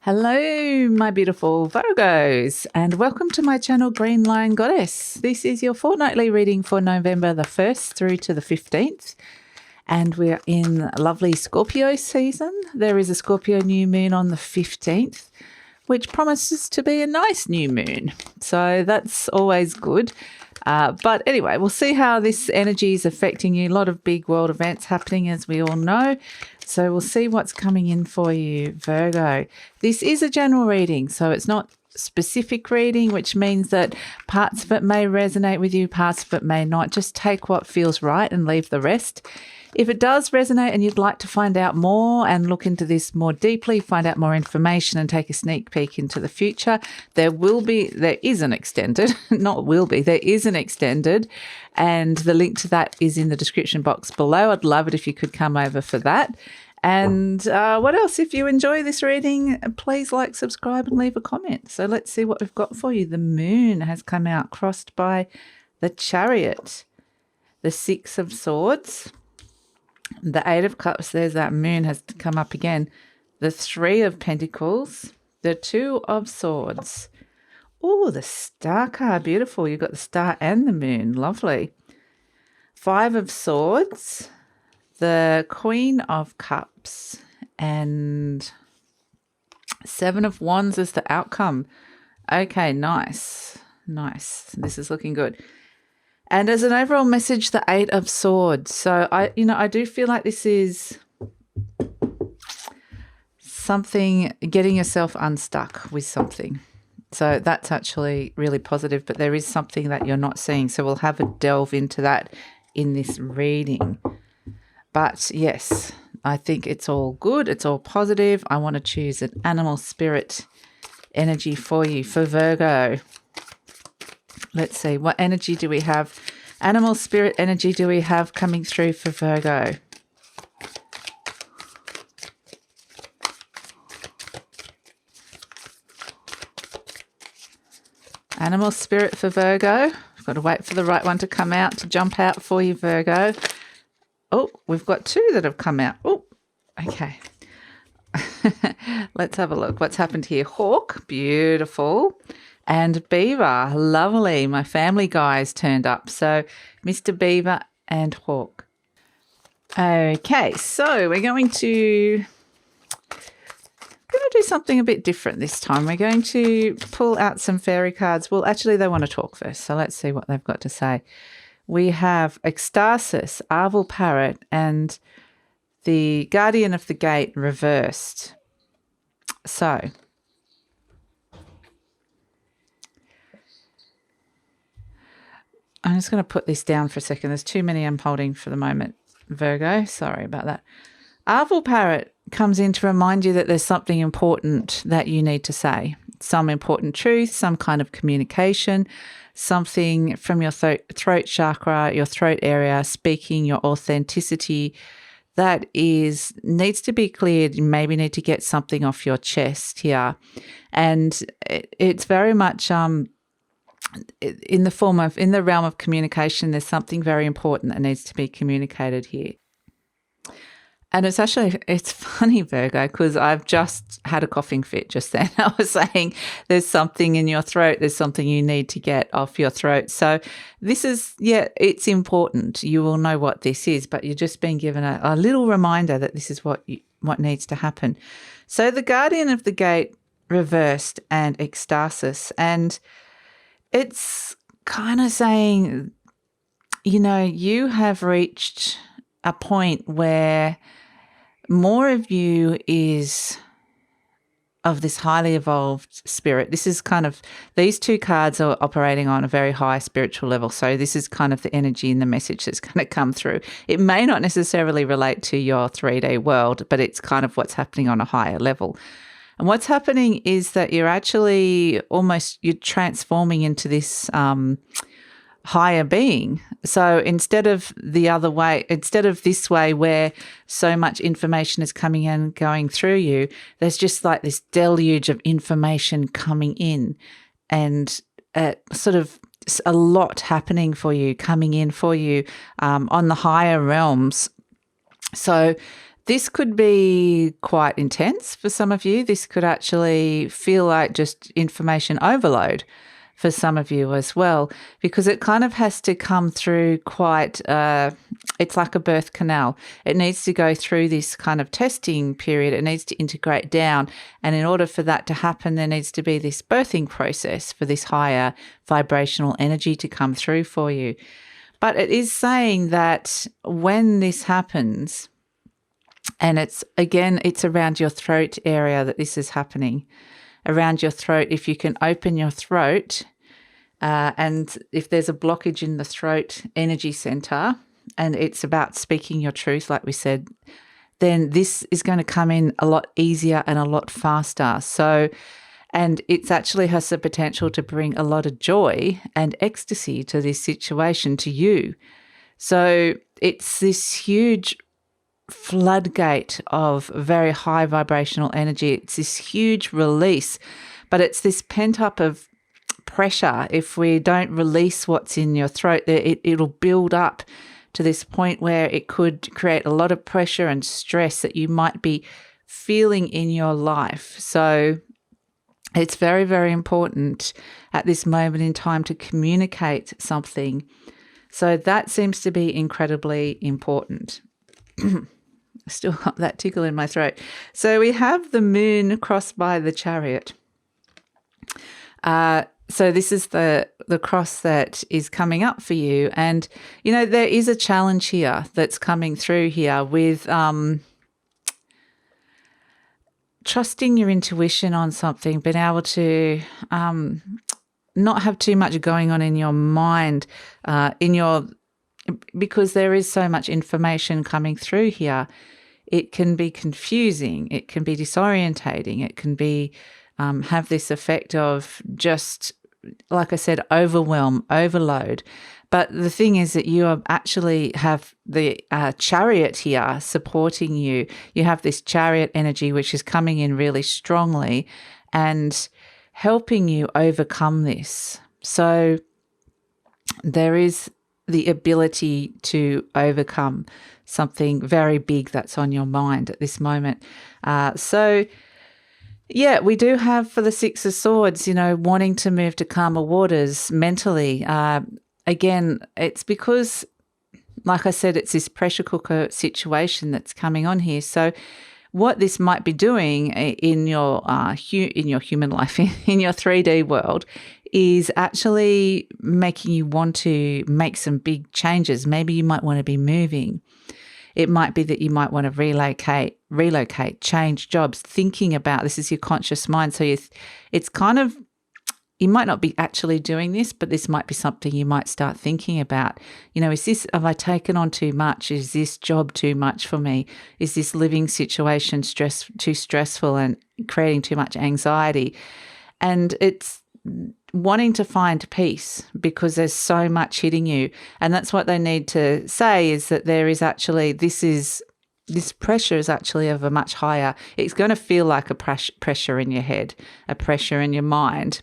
Hello, my beautiful Virgos, and welcome to my channel, GreenLion Goddess. This is your fortnightly reading for November the 1st through to the 15th, and we're in lovely Scorpio season. There is a Scorpio new moon on the 15th, which promises to be a nice new moon, so that's always good. But anyway, we'll see how this energy is affecting you. A lot of big world events happening, as we all know. So we'll see what's coming in for you, Virgo. This is a general reading, so it's not specific reading, which means that parts of it may resonate with you, parts of it may not. Just take what feels right and leave the rest. If it does resonate and you'd like to find out more and look into this more deeply, find out more information and take a sneak peek into the future, there is an extended, there is an extended, and the link to that is in the description box below. I'd love it if you could come over for that. And what else? If you enjoy this reading, please like, subscribe and leave a comment. So let's see what we've got for you. The moon has come out crossed by the Chariot, the Six of Swords, the Eight of Cups. There's that moon has come up again. The Three of Pentacles, the Two of Swords. Oh, the Star card, beautiful. You've got the Star and the moon, lovely. Five of Swords, the Queen of Cups, and Seven of Wands is the outcome. Okay, nice. This is looking good. And as an overall message, the Eight of Swords. So I do feel like this is something, getting yourself unstuck with something. So that's actually really positive, but there is something that you're not seeing. So we'll have a delve into that in this reading. But yes, I think it's all good. It's all positive. I want to choose an animal spirit energy for you, for Virgo. Let's see, what energy do we have? Animal spirit energy do we have coming through for Virgo? Animal spirit for Virgo. I've got to wait for the right one to come out, to jump out for you, Virgo. Oh, we've got two that have come out. Oh, okay. Let's have a look. What's happened here? Hawk, beautiful. And Beaver, lovely. My family guys turned up. So Mr. Beaver and Hawk. Okay, so we're going to do something a bit different this time. We're going to pull out some fairy cards. Well, actually, they want to talk first. So let's see what they've got to say. We have Ecstasis, Arval Parrot, and the Guardian of the Gate reversed. So I'm just going to put this down for a second. There's too many I'm holding for the moment, Virgo. Sorry about that. Arval Parrot comes in to remind you that there's something important that you need to say. Some important truth, some kind of communication, something from your throat chakra, your throat area, speaking your authenticity that needs to be cleared. You maybe need to get something off your chest here. And it's very much in the realm of communication. There's something very important that needs to be communicated here. And it's funny, Virgo, because I've just had a coughing fit just then. I was saying there's something in your throat, there's something you need to get off your throat. So this is, it's important. You will know what this is, but you're just being given a little reminder that this is what needs to happen. So the Guardian of the Gate reversed and Ecstasis, and it's kind of saying, you have reached a point where more of you is of this highly evolved spirit. This is kind of, these two cards are operating on a very high spiritual level. So this is kind of the energy and the message that's going to come through. It may not necessarily relate to your 3D world, but it's kind of what's happening on a higher level. And what's happening is that you're actually you're transforming into this higher being. So instead of this way where so much information is coming in, going through you, there's just like this deluge of information coming in, and sort of a lot happening for you, coming in for you on the higher realms. So This could be quite intense for some of you. This could actually feel like just information overload for some of you as well, because it kind of has to come through quite, it's like a birth canal. It needs to go through this kind of testing period. It needs to integrate down. And in order for that to happen, there needs to be this birthing process for this higher vibrational energy to come through for you. But it is saying that when this happens, and it's around your throat area that this is happening. Around your throat, if you can open your throat, and if there's a blockage in the throat energy center, and it's about speaking your truth, like we said, then this is going to come in a lot easier and a lot faster. So, and it actually has the potential to bring a lot of joy and ecstasy to this situation, to you. So it's this huge floodgate of very high vibrational energy. It's this huge release, but it's this pent up of pressure. If we don't release what's in your throat, it'll build up to this point where it could create a lot of pressure and stress that you might be feeling in your life. So it's very, very important at this moment in time to communicate something. So that seems to be incredibly important. I still got that tickle in my throat. So we have the moon crossed by the Chariot. So this is the cross that is coming up for you. And, you know, there is a challenge here that's coming through here with trusting your intuition on something, being able to not have too much going on in your mind, because there is so much information coming through here. It can be confusing. It can be disorientating. It can be have this effect of just, like I said, overwhelm, overload. But the thing is that you actually have the Chariot here supporting you. You have this Chariot energy which is coming in really strongly and helping you overcome this. So there is the ability to overcome something very big that's on your mind at this moment. Yeah, we do have for the Six of Swords, you know, wanting to move to calmer waters mentally. Again, it's because, like I said, it's this pressure cooker situation that's coming on here. So what this might be doing in your human life, in your 3D world, is actually making you want to make some big changes. Maybe you might want to be moving. It might be that you might want to relocate, change jobs, thinking about this is your conscious mind. So it's kind of, you might not be actually doing this, but this might be something you might start thinking about. You know, have I taken on too much? Is this job too much for me? Is this living situation too stressful and creating too much anxiety? And it's wanting to find peace because there's so much hitting you. And that's what they need to say, is that there is actually, this pressure is actually of a much higher, it's going to feel like a pressure in your head, a pressure in your mind.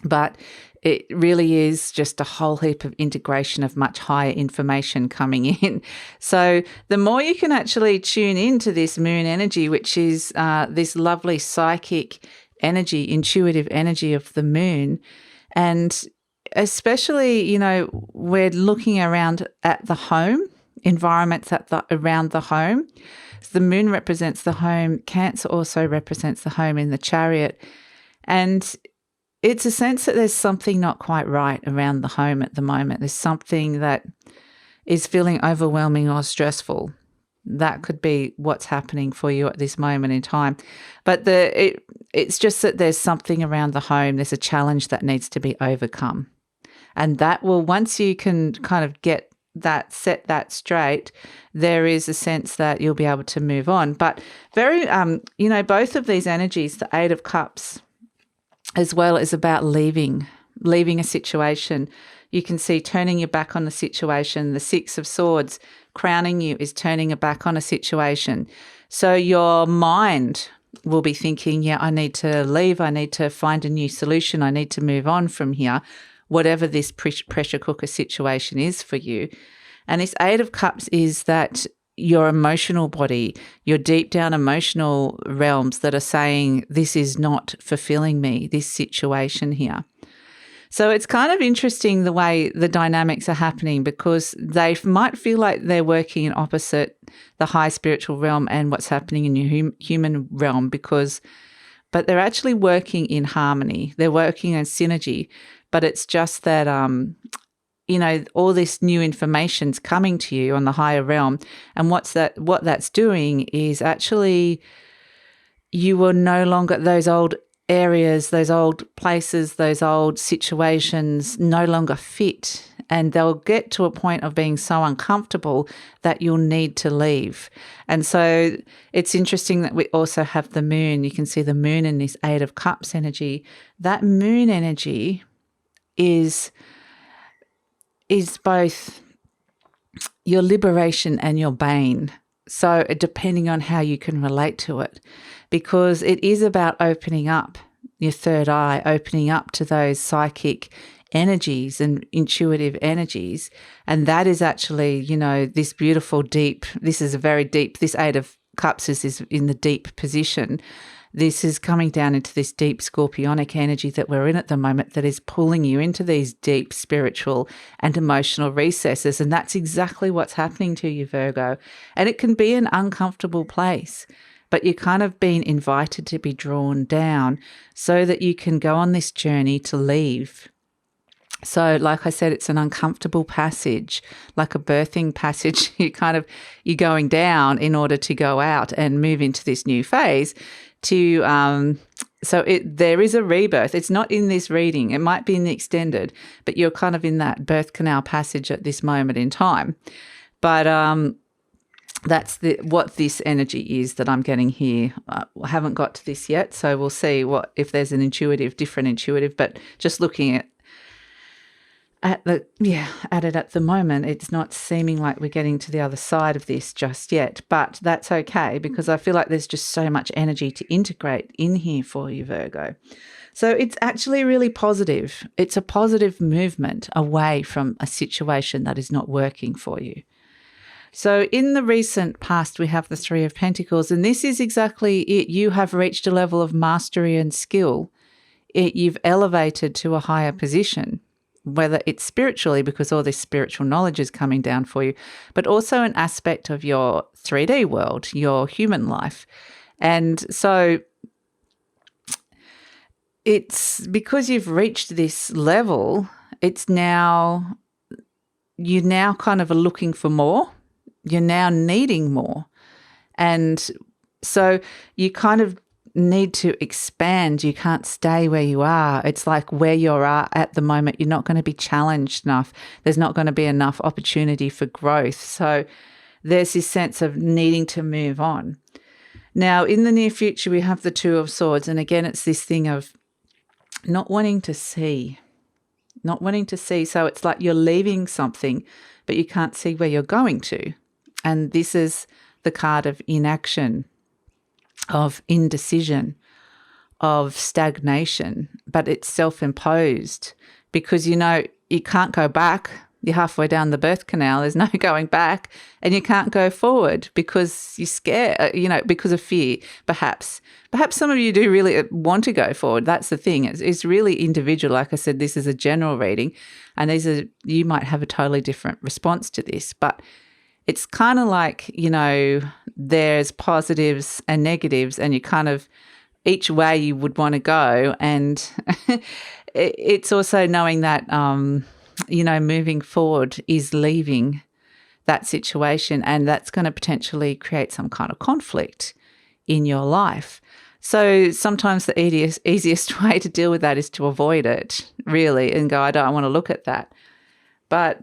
But it really is just a whole heap of integration of much higher information coming in. So the more you can actually tune into this moon energy, which is this lovely psychic energy, intuitive energy of the moon, and especially, you know, we're looking around at the home, environments around the home. So the moon represents the home. Cancer also represents the home in the Chariot. And it's a sense that there's something not quite right around the home at the moment. There's something that is feeling overwhelming or stressful. That could be what's happening for you at this moment in time. But it's just that there's something around the home. There's a challenge that needs to be overcome. And that will, once you can kind of set that straight, there is a sense that you'll be able to move on. But very, you know, both of these energies, the Eight of Cups, as well, is about leaving a situation. You can see turning your back on the situation. The Six of Swords crowning you is turning your back on a situation. So your mind will be thinking, yeah, I need to leave. I need to find a new solution. I need to move on from here, whatever this pressure cooker situation is for you. And this Eight of Cups is that your emotional body, your deep down emotional realms that are saying, this is not fulfilling me, this situation here. So it's kind of interesting the way the dynamics are happening, because they might feel like they're working in opposite the high spiritual realm and what's happening in your human realm, but they're actually working in harmony. They're working in synergy, but it's just that, all this new information's coming to you on the higher realm. And what that's doing is actually you will no longer, those old areas, those old places, those old situations no longer fit, and they'll get to a point of being so uncomfortable that you'll need to leave. And so it's interesting that we also have the moon. You can see the moon in this Eight of Cups energy. That moon energy is both your liberation and your bane. So depending on how you can relate to it, because it is about opening up your third eye, opening up to those psychic energies and intuitive energies. And that is actually, this beautiful deep, this is a very deep, this Eight of Cups is in the deep position. This is coming down into this deep scorpionic energy that we're in at the moment that is pulling you into these deep spiritual and emotional recesses. And that's exactly what's happening to you, Virgo. And it can be an uncomfortable place, but you're kind of being invited to be drawn down so that you can go on this journey to leave. So like I said, it's an uncomfortable passage, like a birthing passage. You're going down in order to go out and move into this new phase. There is a rebirth. It's not in this reading. It might be in the extended, but you're kind of in that birth canal passage at this moment in time. But that's what this energy is that I'm getting here. I haven't got to this yet, so we'll see if there's an different intuitive. But just looking at it at the moment, it's not seeming like we're getting to the other side of this just yet, but that's okay, because I feel like there's just so much energy to integrate in here for you, Virgo. So it's actually really positive. It's a positive movement away from a situation that is not working for you. So in the recent past, we have the Three of Pentacles, and this is exactly it. You have reached a level of mastery and skill. You've elevated to a higher position, whether it's spiritually, because all this spiritual knowledge is coming down for you, but also an aspect of your 3D world, your human life. And so it's because you've reached this level, you're now kind of looking for more. You're now needing more. And so you kind of need to expand. You can't stay where you are. It's like where you're at the moment, you're not going to be challenged enough. There's not going to be enough opportunity for growth. So there's this sense of needing to move on. Now, in the near future, we have the Two of Swords. And again, it's this thing of not wanting to see. So it's like you're leaving something, but you can't see where you're going to. And this is the card of inaction, of indecision, of stagnation, but it's self-imposed, because you can't go back. You're halfway down the birth canal. There's no going back, and you can't go forward because you're scared, because of fear. Perhaps some of you do really want to go forward. That's the thing. It's really individual. Like I said, this is a general reading, and you might have a totally different response to this, but it's kind of like, there's positives and negatives, and you kind of each way you would want to go. And it's also knowing that, moving forward is leaving that situation, and that's going to potentially create some kind of conflict in your life. So sometimes the easiest way to deal with that is to avoid it, really, and go, I don't want to look at that. But,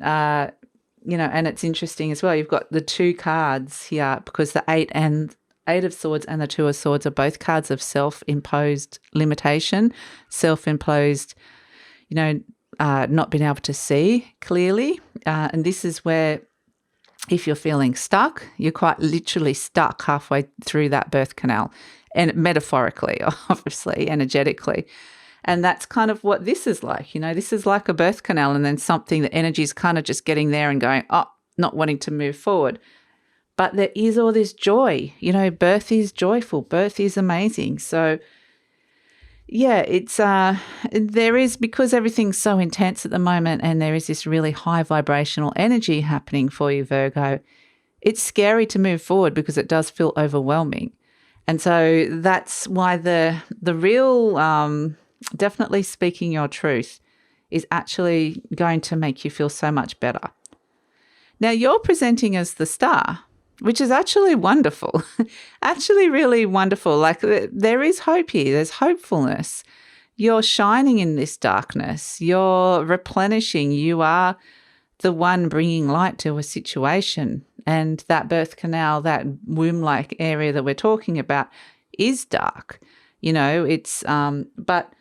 and it's interesting as well. You've got the two cards here, because the Eight of Swords and the Two of Swords are both cards of self-imposed limitation, self-imposed, not being able to see clearly. And this is where, if you're feeling stuck, you're quite literally stuck halfway through that birth canal, and metaphorically, obviously, energetically. And that's kind of what this is like. This is like a birth canal, and then the energy is kind of just getting there and going, not wanting to move forward. But there is all this joy. You know, birth is joyful. Birth is amazing. So, yeah, it's there is, because everything's so intense at the moment and there is this really high vibrational energy happening for you, Virgo. It's scary to move forward because it does feel overwhelming. And so that's why the real definitely speaking your truth is actually going to make you feel so much better. Now, you're presenting as the star, which is actually wonderful, actually really wonderful. Like, there is hope here. There's hopefulness. You're shining in this darkness. You're replenishing. You are the one bringing light to a situation. And that birth canal, that womb-like area that we're talking about is dark. You know, it's but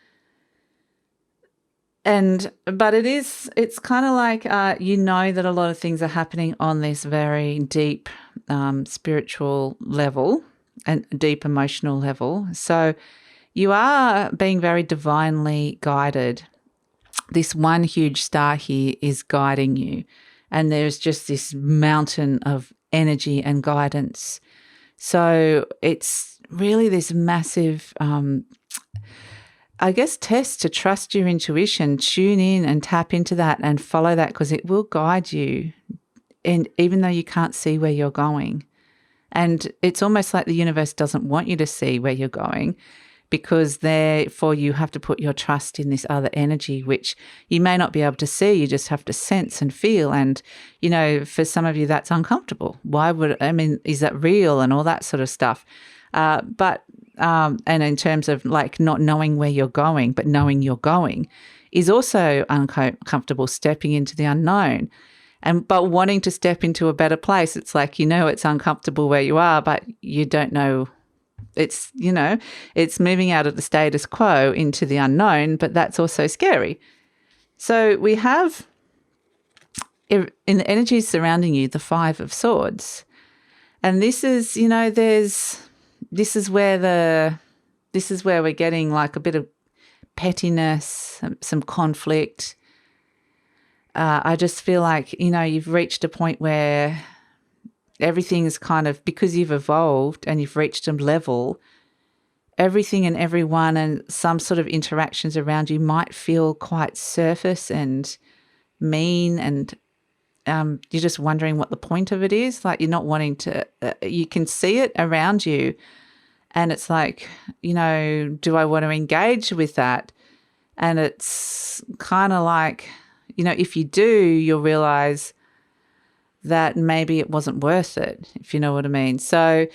it's kind of like you know that a lot of things are happening on this very deep spiritual level and deep emotional level. So you are being very divinely guided. This one huge star here is guiding you, and there's just this mountain of energy and guidance. So it's really this massive I guess test to trust your intuition, tune in and tap into that and follow that, because it will guide you, and even though you can't see where you're going. And it's almost like the universe doesn't want you to see where you're going, because therefore you have to put your trust in this other energy, which you may not be able to see. You just have to sense and feel. And, you know, for some of you, that's uncomfortable. Is that real and all that sort of stuff? And in terms of like not knowing where you're going, but knowing you're going is also uncomfortable, stepping into the unknown. But wanting to step into a better place, it's like, you know, it's uncomfortable where you are, but you don't know. It's, you know, it's moving out of the status quo into the unknown, but that's also scary. So we have, in the energies surrounding you, the Five of Swords. And this is, you know, this is where we're getting like a bit of pettiness, some conflict. I just feel like, you know, you've reached a point where everything is kind of, because you've evolved and you've reached a level, everything and everyone and some sort of interactions around you might feel quite surface and mean, and you're just wondering what the point of it is. Like, you're not wanting to, you can see it around you, and it's like, you know, do I want to engage with that? And it's kind of like, you know, if you do, you'll realize that maybe it wasn't worth it, if you know what I mean. So,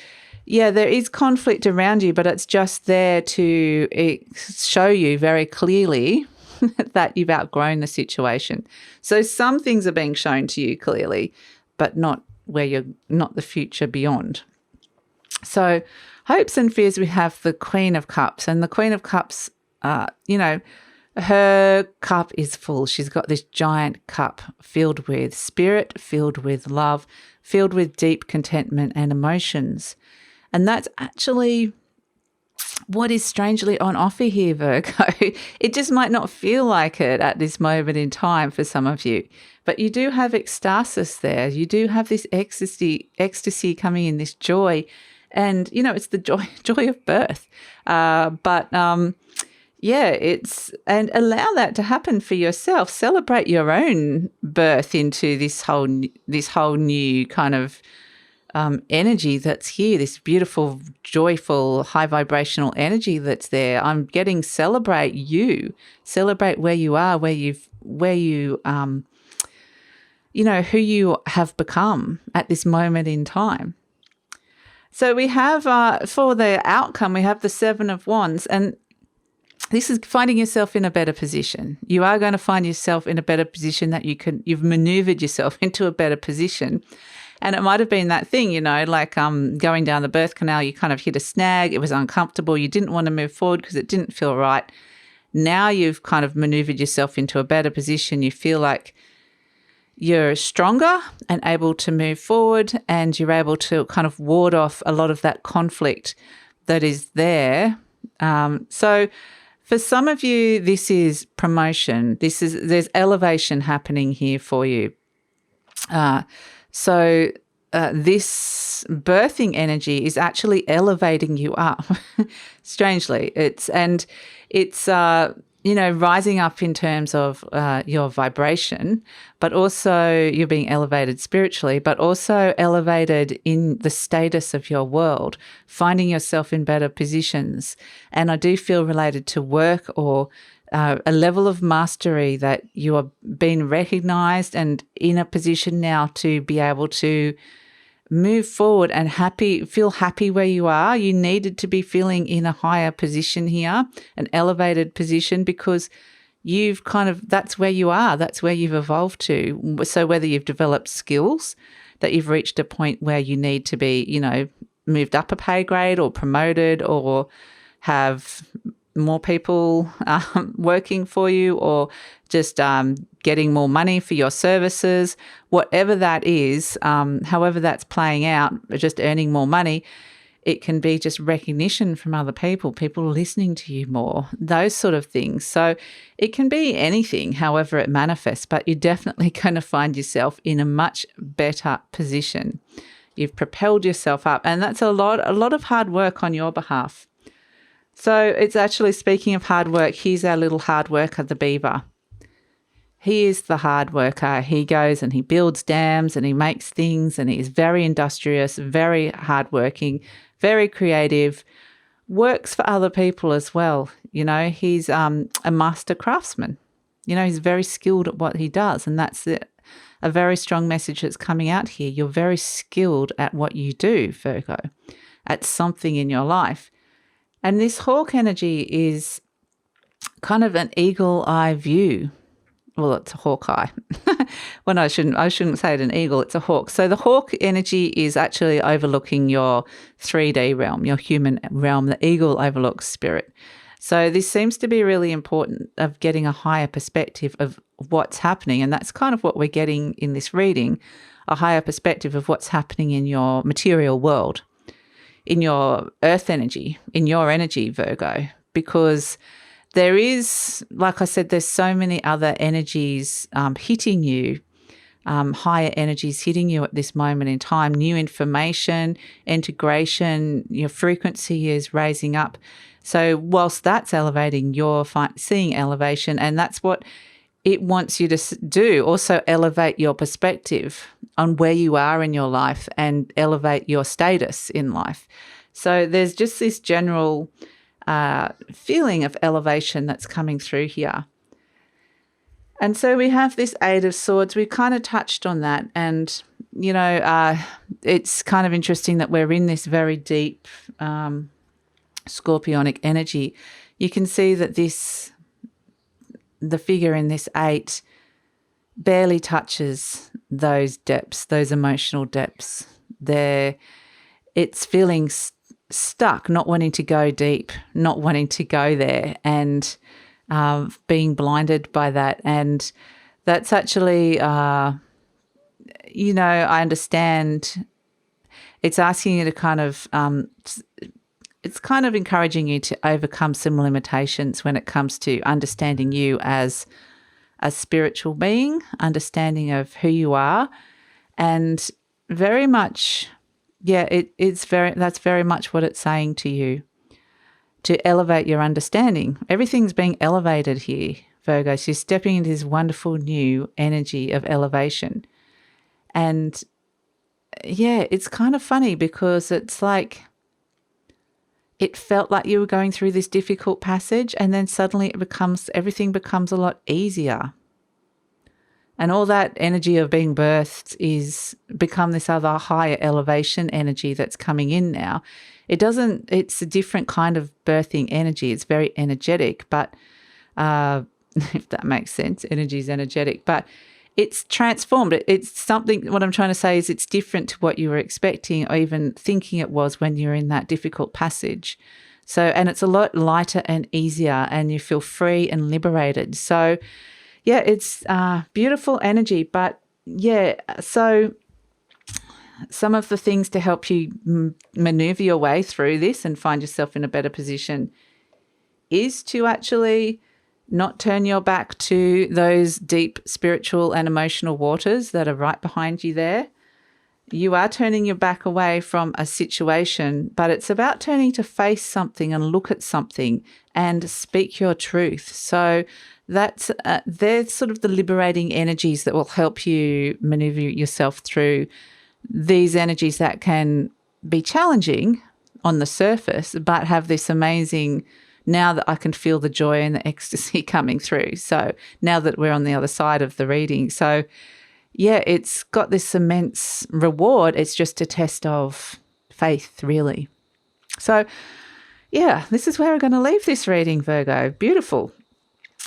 yeah, there is conflict around you, but it's just there to show you very clearly that you've outgrown the situation. So some things are being shown to you clearly, but not the future beyond. So hopes and fears, we have the Queen of Cups, and the Queen of Cups, you know, her cup is full. She's got this giant cup filled with spirit, filled with love, filled with deep contentment and emotions. And that's actually what is strangely on offer here, Virgo. It just might not feel like it at this moment in time for some of you, but you do have ecstasis there. You do have this ecstasy coming in, this joy. And, you know, it's the joy of birth. Yeah, and allow that to happen for yourself. Celebrate your own birth into this whole new kind of energy that's here, this beautiful, joyful, high vibrational energy that's there. I'm getting celebrate you, celebrate where you are, where you you know, who you have become at this moment in time. So we have, for the outcome, we have the Seven of Wands, and this is finding yourself in a better position. You are going to find yourself in a better position, that you've maneuvered yourself into a better position. And it might have been that thing, you know, like going down the birth canal, you kind of hit a snag. It was uncomfortable. You didn't want to move forward because it didn't feel right. Now you've kind of maneuvered yourself into a better position. You feel like you're stronger and able to move forward, and you're able to kind of ward off a lot of that conflict that is there. So for some of you, this is promotion. There's elevation happening here for you. So this birthing energy is actually elevating you up. Strangely, it's rising up in terms of your vibration, but also you're being elevated spiritually, but also elevated in the status of your world, finding yourself in better positions. And I do feel related to work or a level of mastery that you are being recognized and in a position now to be able to move forward and feel happy where you are. You needed to be feeling in a higher position here, an elevated position, because you've that's where you are. That's where you've evolved to. So whether you've developed skills that you've reached a point where you need to be, moved up a pay grade or promoted or have more people working for you, or just getting more money for your services, whatever that is, however that's playing out, just earning more money. It can be just recognition from other people listening to you more, those sort of things. So it can be anything, however it manifests, but you're definitely going to find yourself in a much better position. You've propelled yourself up, and that's a lot of hard work on your behalf. So it's actually, speaking of hard work, here's our little hard worker, the beaver. He is the hard worker. He goes and he builds dams and he makes things, and he's very industrious, very hardworking, very creative, works for other people as well. He's a master craftsman. He's very skilled at what he does, and that's it. A very strong message that's coming out here. You're very skilled at what you do, Virgo, at something in your life. And this hawk energy is kind of an eagle eye view. Well, it's a hawk eye. Well, no, I shouldn't say it an eagle, it's a hawk. So the hawk energy is actually overlooking your 3D realm, your human realm. The eagle overlooks spirit. So this seems to be really important, of getting a higher perspective of what's happening. And that's kind of what we're getting in this reading, a higher perspective of what's happening in your material world, in your earth energy, in your energy, Virgo, because there is, like I said, there's so many other energies hitting you, higher energies hitting you at this moment in time, new information, integration, your frequency is raising up. So whilst that's elevating, you're seeing elevation, and that's what it wants you to do. Also elevate your perspective on where you are in your life and elevate your status in life. So there's just this general feeling of elevation that's coming through here. And so we have this Eight of Swords. We kind of touched on that. And, it's kind of interesting that we're in this very deep scorpionic energy. You can see that the figure in this Eight barely touches those depths, those emotional depths. It's feeling stuck, not wanting to go deep, not wanting to go there, and being blinded by that. And that's actually, I understand it's asking you to kind of, it's kind of encouraging you to overcome some limitations when it comes to understanding you as a spiritual being, understanding of who you are, and very much, that's very much what it's saying to you, to elevate your understanding. Everything's being elevated here, Virgo. So you're stepping into this wonderful new energy of elevation. And it's kind of funny because it's like, it felt like you were going through this difficult passage, and then suddenly everything becomes a lot easier. And all that energy of being birthed is become this other higher elevation energy that's coming in now. It's a different kind of birthing energy. It's very energetic, but if that makes sense, energy is energetic, but it's transformed. It's something, what I'm trying to say is it's different to what you were expecting or even thinking it was when you're in that difficult passage. So, and it's a lot lighter and easier, and you feel free and liberated. So, it's beautiful energy. But so some of the things to help you maneuver your way through this and find yourself in a better position is to actually not turn your back to those deep spiritual and emotional waters that are right behind you there. You are turning your back away from a situation, but it's about turning to face something and look at something and speak your truth. So that's they're sort of the liberating energies that will help you maneuver yourself through these energies that can be challenging on the surface, but have this amazing, now that I can feel the joy and the ecstasy coming through. So now that we're on the other side of the reading. So yeah, it's got this immense reward. It's just a test of faith, really. So yeah, this is where we're going to leave this reading, Virgo. Beautiful.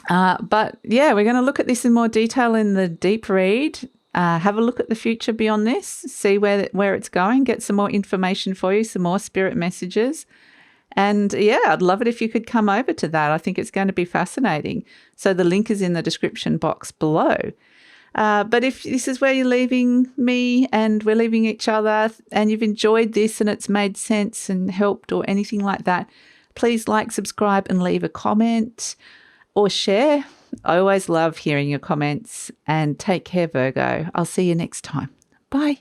But yeah, we're going to look at this in more detail in the deep read. Have a look at the future beyond this, see where it's going, get some more information for you, some more spirit messages. And yeah, I'd love it if you could come over to that. I think it's going to be fascinating. So the link is in the description box below. But if this is where you're leaving me and we're leaving each other and you've enjoyed this and it's made sense and helped or anything like that, please like, subscribe and leave a comment or share. I always love hearing your comments, and take care, Virgo. I'll see you next time. Bye.